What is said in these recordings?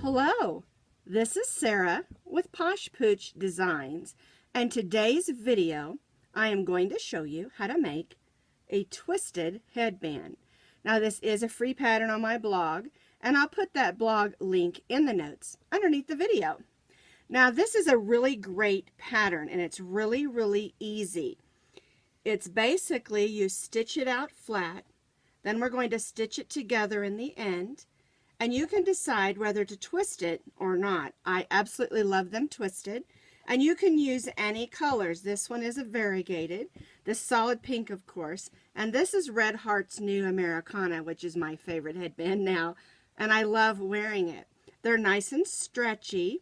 Hello, this is Sara with Posh Pooch Designs, and today's video I am going to show you how to make a twisted headband. Now this is a free pattern on my blog, and I'll put that blog link in the notes underneath the video. Now this is a really great pattern, and it's really easy. It's basically you stitch it out flat, then we're going to stitch it together in the end, and you can decide whether to twist it or not. I absolutely love them twisted, and you can use any colors. This one is a variegated, this solid pink of course, and this is Red Heart's New Americana, which is my favorite headband now, and I love wearing it. They're nice and stretchy,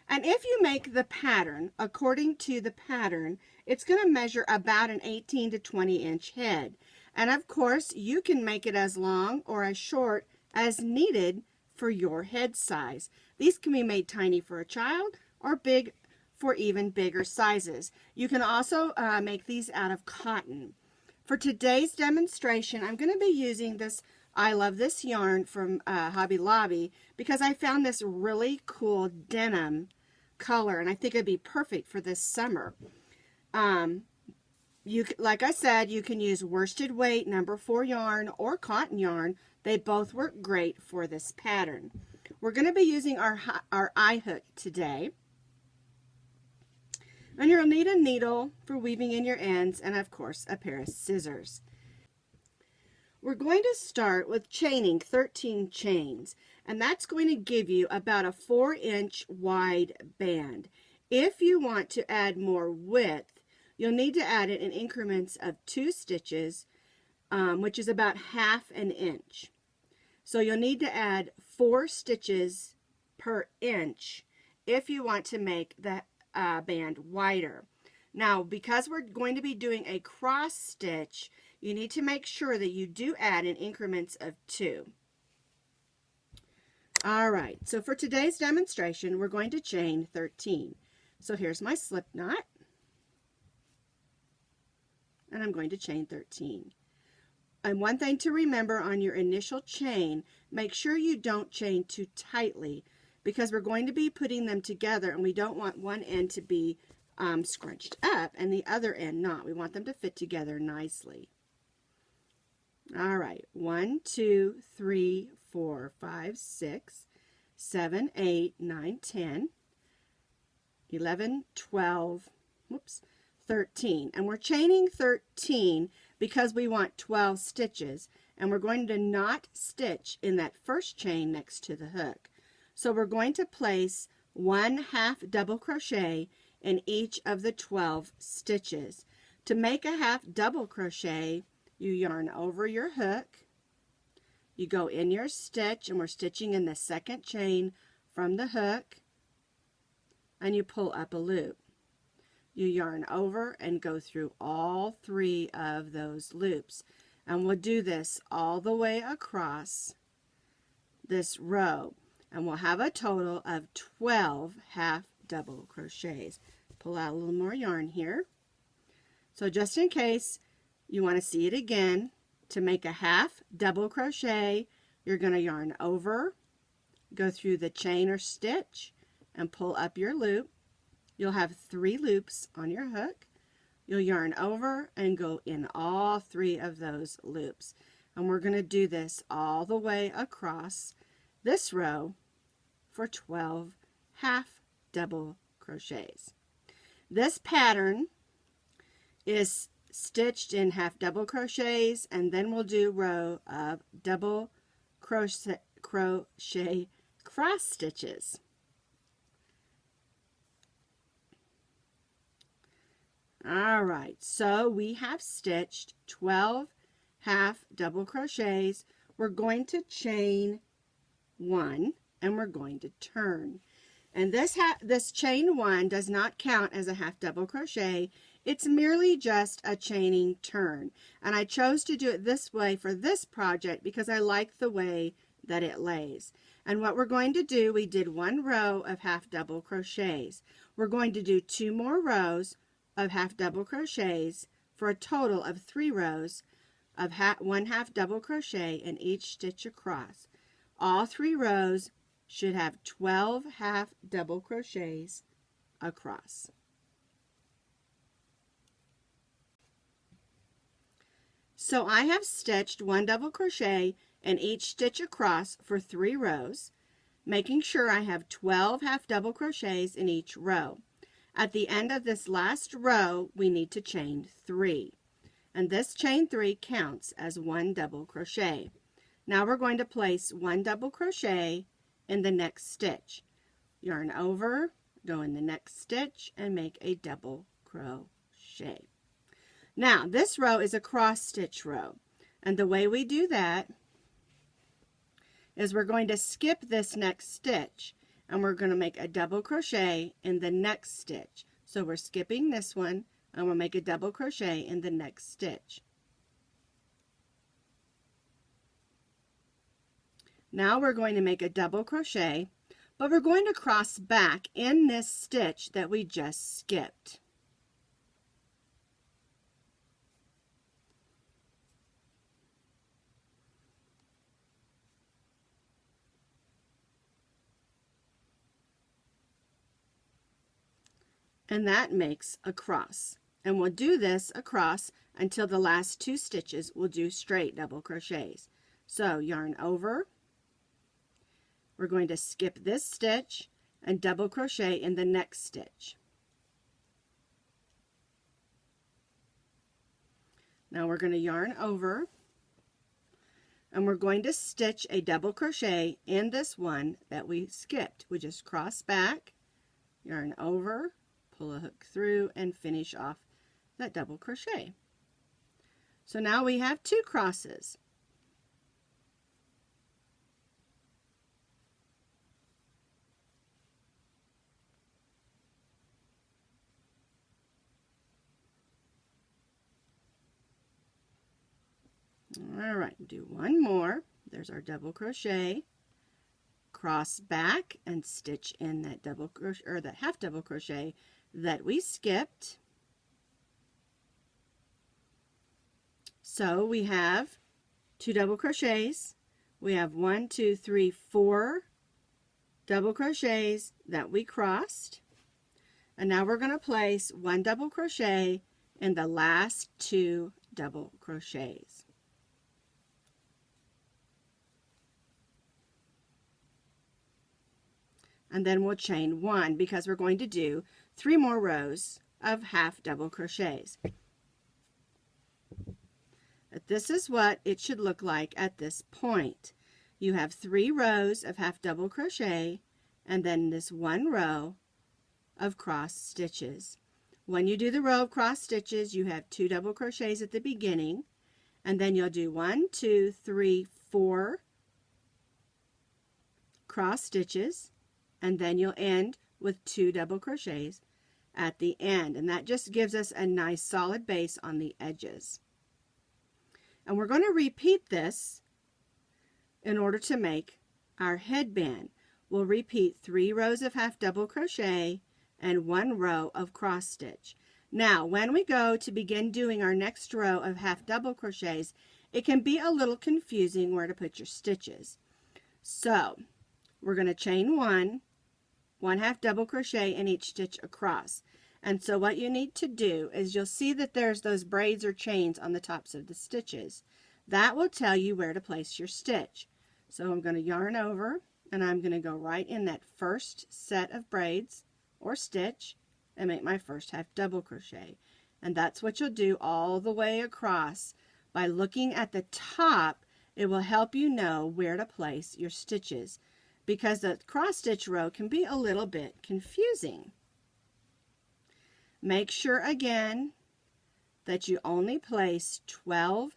and if you make the pattern according to the pattern, it's going to measure about an 18 to 20 inch head, and of course you can make it as long or as short as needed for your head size. These can be made tiny for a child or big for even bigger sizes. You can also make these out of cotton. For today's demonstration, I'm going to be using this I Love This yarn from Hobby Lobby because I found this really cool denim color, and I think it'd be perfect for this summer. Like I said, you can use worsted weight number 4 yarn or cotton yarn. They both work great for this pattern. We're going to be using our eye hook today. And you'll need a needle for weaving in your ends and of course a pair of scissors. We're going to start with chaining 13 chains, and that's going to give you about a 4-inch wide band. If you want to add more width, you'll need to add it in increments of 2 stitches, which is about ½ an inch. So you'll need to add 4 stitches per inch if you want to make the band wider. Now, because we're going to be doing a cross stitch, you need to make sure that you do add in increments of 2. Alright, so for today's demonstration, we're going to chain 13. So here's my slip knot, and I'm going to chain 13. And one thing to remember on your initial chain, make sure you don't chain too tightly because we're going to be putting them together, and we don't want one end to be scrunched up and the other end not. We want them to fit together nicely. All right, 1, 2, 3, 4, 5, 6, 7, 8, 9, 10, 11, 12, 13. And we're chaining 13 because we want 12 stitches, and we're going to not stitch in that first chain next to the hook. So we're going to place 1/2 double crochet in each of the 12 stitches. To make a half double crochet, you yarn over your hook, you go in your stitch, and we're stitching in the second chain from the hook, and you pull up a loop. You yarn over and go through all 3 of those loops, and we'll do this all the way across this row, and we'll have a total of 12 half double crochets. Pull out a little more yarn here. So just in case you want to see it again, to make a half double crochet, you're going to yarn over, go through the chain or stitch, and pull up your loop. You'll have 3 loops on your hook. You'll yarn over and go in all 3 of those loops. And we're going to do this all the way across this row for 12 half double crochets. This pattern is stitched in half double crochets, and then we'll do row of double crochet cross stitches. Alright, so we have stitched 12 half double crochets. We're going to chain 1, and we're going to turn. And this chain 1 does not count as a half double crochet. It's merely just a chaining turn, and I chose to do it this way for this project because I like the way that it lays. And what we're going to do, we did 1 row of half double crochets. We're going to do 2 more rows of half double crochets for a total of 3 rows of 1 half double crochet in each stitch across. All 3 rows should have 12 half double crochets across. So I have stitched 1 double crochet in each stitch across for 3 rows, making sure I have 12 half double crochets in each row. At the end of this last row, we need to chain 3. And this chain 3 counts as 1 double crochet. Now we're going to place 1 double crochet in the next stitch. Yarn over, go in the next stitch, and make a double crochet. Now this row is a cross stitch row, and the way we do that is we're going to skip this next stitch, and we're going to make a double crochet in the next stitch. So we're skipping this one, and we'll make a double crochet in the next stitch. Now we're going to make a double crochet, but we're going to cross back in this stitch that we just skipped. And that makes a cross. And we'll do this across until the last 2 stitches. We'll do straight double crochets. So yarn over. We're going to skip this stitch and double crochet in the next stitch. Now we're going to yarn over, and we're going to stitch a double crochet in this one that we skipped. We just cross back, yarn over, pull a hook through, and finish off that double crochet. So now we have 2 crosses. All right, do 1 more. There's our double crochet. Cross back and stitch in that double crochet, or that half double crochet that we skipped. So we have 2 double crochets. We have 1, 2, 3, 4 double crochets that we crossed. And now we're going to place 1 double crochet in the last 2 double crochets. And then we'll chain 1 because we're going to do 3 more rows of half double crochets. But this is what it should look like at this point. You have 3 rows of half double crochet and then this 1 row of cross stitches. When you do the row of cross stitches, you have 2 double crochets at the beginning, and then you'll do 1, 2, 3, 4 cross stitches, and then you'll end with 2 double crochets at the end, and that just gives us a nice solid base on the edges. And we're going to repeat this in order to make our headband. We'll repeat 3 rows of half double crochet and 1 row of cross stitch. Now when we go to begin doing our next row of half double crochets, it can be a little confusing where to put your stitches. So we're going to chain 1 half double crochet in each stitch across. And so what you need to do is you'll see that there's those braids or chains on the tops of the stitches. That will tell you where to place your stitch. So I'm going to yarn over, and I'm going to go right in that first set of braids or stitch and make my first half double crochet. And that's what you'll do all the way across. By looking at the top, it will help you know where to place your stitches, because the cross stitch row can be a little bit confusing. Make sure again that you only place 12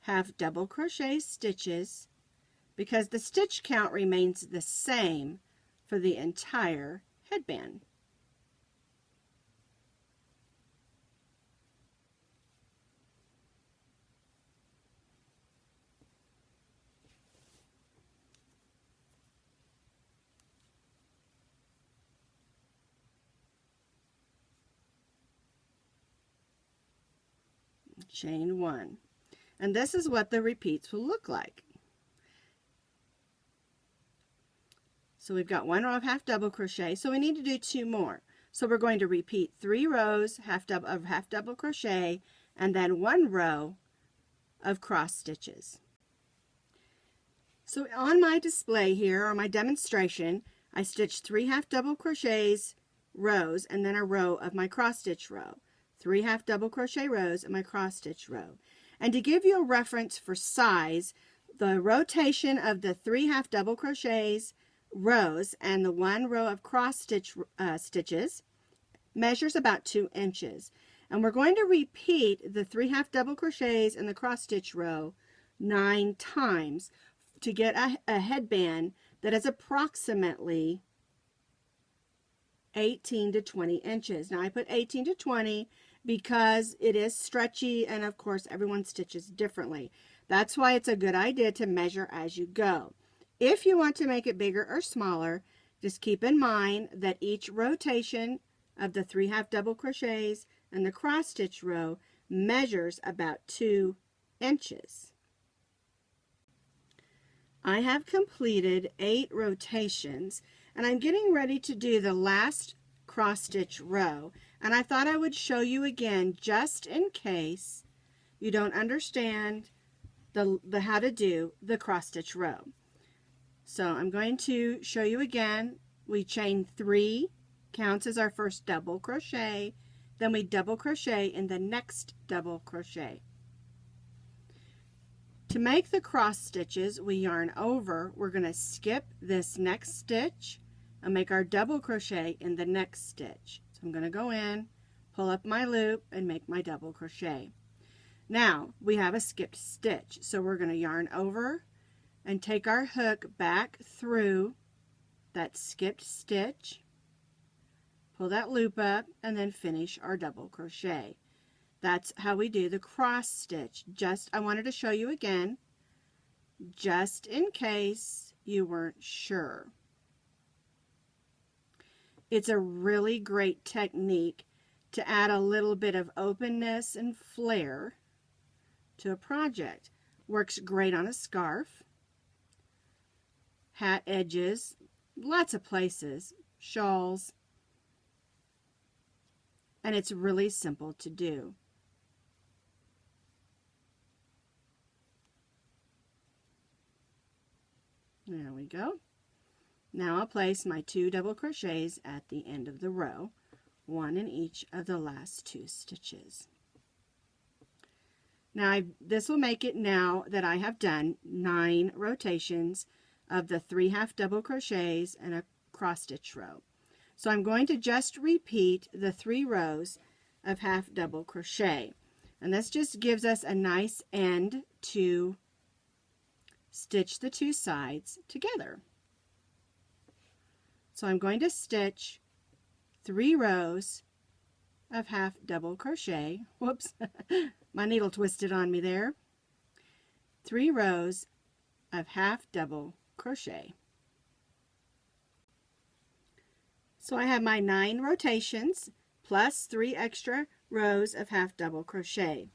half double crochet stitches, because the stitch count remains the same for the entire headband. chain 1. And this is what the repeats will look like. So we've got 1 row of half double crochet, so we need to do 2 more. So we're going to repeat 3 rows of half double crochet and then 1 row of cross stitches. So on my display here, or my demonstration, I stitched 3 half double crochets rows and then a row of my cross stitch row. 3 half double crochet rows and my cross stitch row. And to give you a reference for size, the rotation of the 3 half double crochets rows and the 1 row of cross stitch stitches measures about 2 inches. And we're going to repeat the 3 half double crochets and the cross stitch row 9 times to get a headband that is approximately 18 to 20 inches. Now I put 18 to 20 because it is stretchy, and of course everyone stitches differently. That's why it's a good idea to measure as you go. If you want to make it bigger or smaller, just keep in mind that each rotation of the 3 half double crochets and the cross stitch row measures about 2 inches. I have completed 8 rotations, and I'm getting ready to do the last cross stitch row, and I thought I would show you again just in case you don't understand the how to do the cross stitch row. So I'm going to show you again. We chain 3, counts as our first double crochet, then we double crochet in the next double crochet. To make the cross stitches, we yarn over. We're going to skip this next stitch and make our double crochet in the next stitch. So I'm going to go in, pull up my loop, and make my double crochet. Now we have a skipped stitch, so we're going to yarn over and take our hook back through that skipped stitch, pull that loop up, and then finish our double crochet. That's how we do the cross stitch. I wanted to show you again, just in case you weren't sure. It's a really great technique to add a little bit of openness and flair to a project. Works great on a scarf, hat edges, lots of places, shawls, and it's really simple to do. There we go. Now I'll place my 2 double crochets at the end of the row, 1 in each of the last 2 stitches. Now this will make it, now that I have done 9 rotations of the 3 half double crochets and a cross stitch row. So I'm going to just repeat the 3 rows of half double crochet, and this just gives us a nice end to stitch the 2 sides together. So I'm going to stitch 3 rows of half double crochet. Whoops, my needle twisted on me there. 3 rows of half double crochet. So I have my 9 rotations plus 3 extra rows of half double crochet.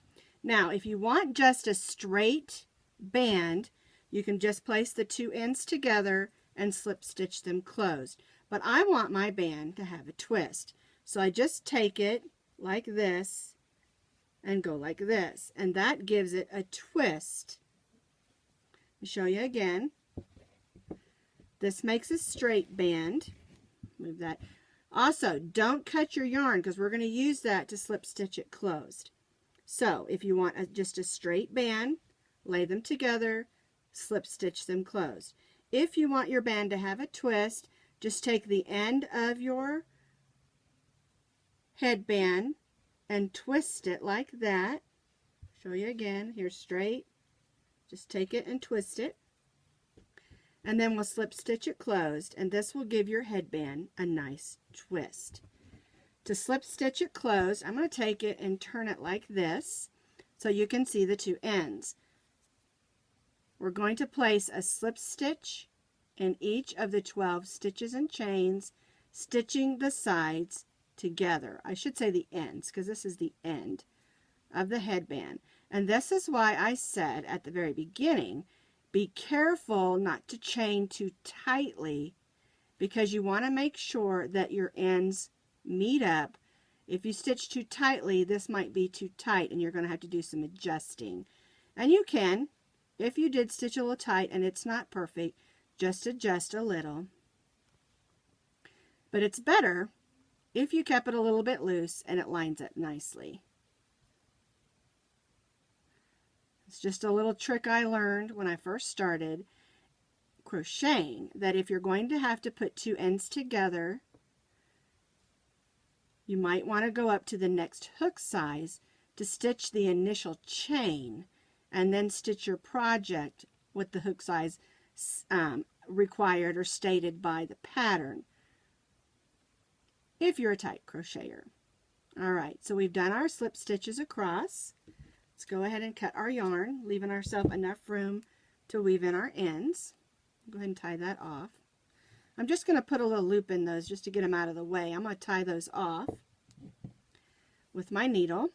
Now if you want just a straight band, you can just place the 2 ends together and slip stitch them closed. But I want my band to have a twist. So I just take it like this and go like this, and that gives it a twist. I'll show you again. This makes a straight band. Move that. Also, don't cut your yarn because we're going to use that to slip stitch it closed. So if you want just a straight band, lay them together, slip stitch them closed. If you want your band to have a twist, just take the end of your headband and twist it like that. Show you again. Here's straight. Just take it and twist it. And then we'll slip stitch it closed, and this will give your headband a nice twist. To slip stitch it closed, I'm going to take it and turn it like this so you can see the 2 ends. We're going to place a slip stitch in each of the 12 stitches and chains, stitching the sides together. I should say the ends because this is the end of the headband. And this is why I said at the very beginning, be careful not to chain too tightly, because you want to make sure that your ends meet up. If you stitch too tightly, this might be too tight and you're going to have to do some adjusting. And you can, if you did stitch a little tight and it's not perfect, just adjust a little. But it's better if you kept it a little bit loose and it lines up nicely. It's just a little trick I learned when I first started crocheting, that if you're going to have to put two ends together, you might want to go up to the next hook size to stitch the initial chain, and then stitch your project with the hook size required or stated by the pattern, if you're a tight crocheter. Alright, so we've done our slip stitches across. Let's go ahead and cut our yarn, leaving ourselves enough room to weave in our ends. Go ahead and tie that off. I'm just going to put a little loop in those just to get them out of the way. I'm going to tie those off with my needle.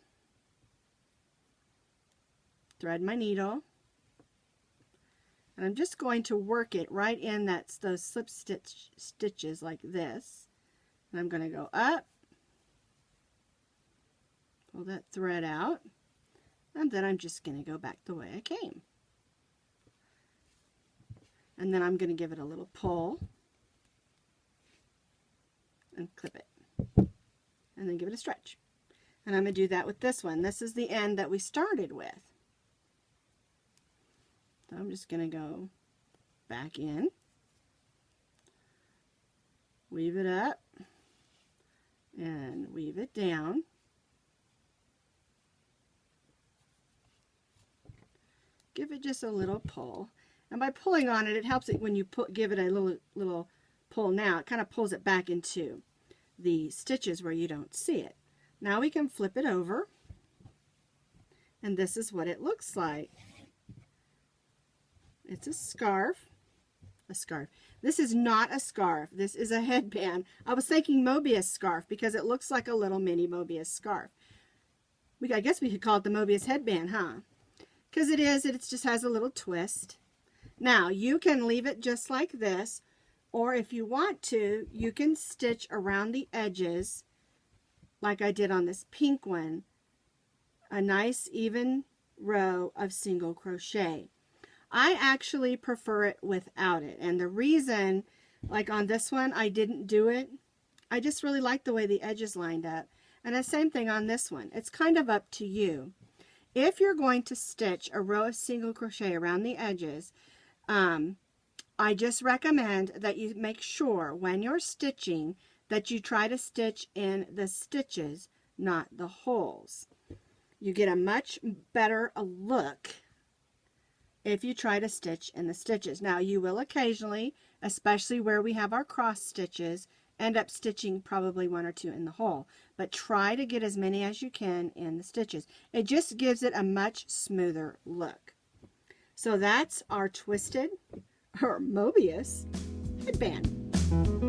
Thread my needle. And I'm just going to work it right in those slip stitches like this. And I'm going to go up, pull that thread out, and then I'm just going to go back the way I came. And then I'm going to give it a little pull and clip it, and then give it a stretch. And I'm going to do that with this one. This is the end that we started with. So I'm just going to go back in, weave it up, and weave it down. Give it just a little pull. And by pulling on it, it helps it when you give it a little pull now. It kind of pulls it back into the stitches where you don't see it. Now we can flip it over, and this is what it looks like. It's a scarf. A scarf. This is not a scarf. This is a headband. I was thinking Mobius scarf because it looks like a little mini Mobius scarf. I guess we could call it the Mobius headband, huh? Because it is. It just has a little twist. Now, you can leave it just like this, or if you want to, you can stitch around the edges like I did on this pink one, a nice even row of single crochet. I actually prefer it without it, and the reason, like on this one, I didn't do it, I just really like the way the edges lined up. And the same thing on this one. It's kind of up to you. If you're going to stitch a row of single crochet around the edges, I just recommend that you make sure when you're stitching that you try to stitch in the stitches, not the holes. You get a much better look if you try to stitch in the stitches. Now, you will occasionally, especially where we have our cross stitches, end up stitching probably one or two in the hole, but try to get as many as you can in the stitches. It just gives it a much smoother look. So that's our twisted or Mobius headband.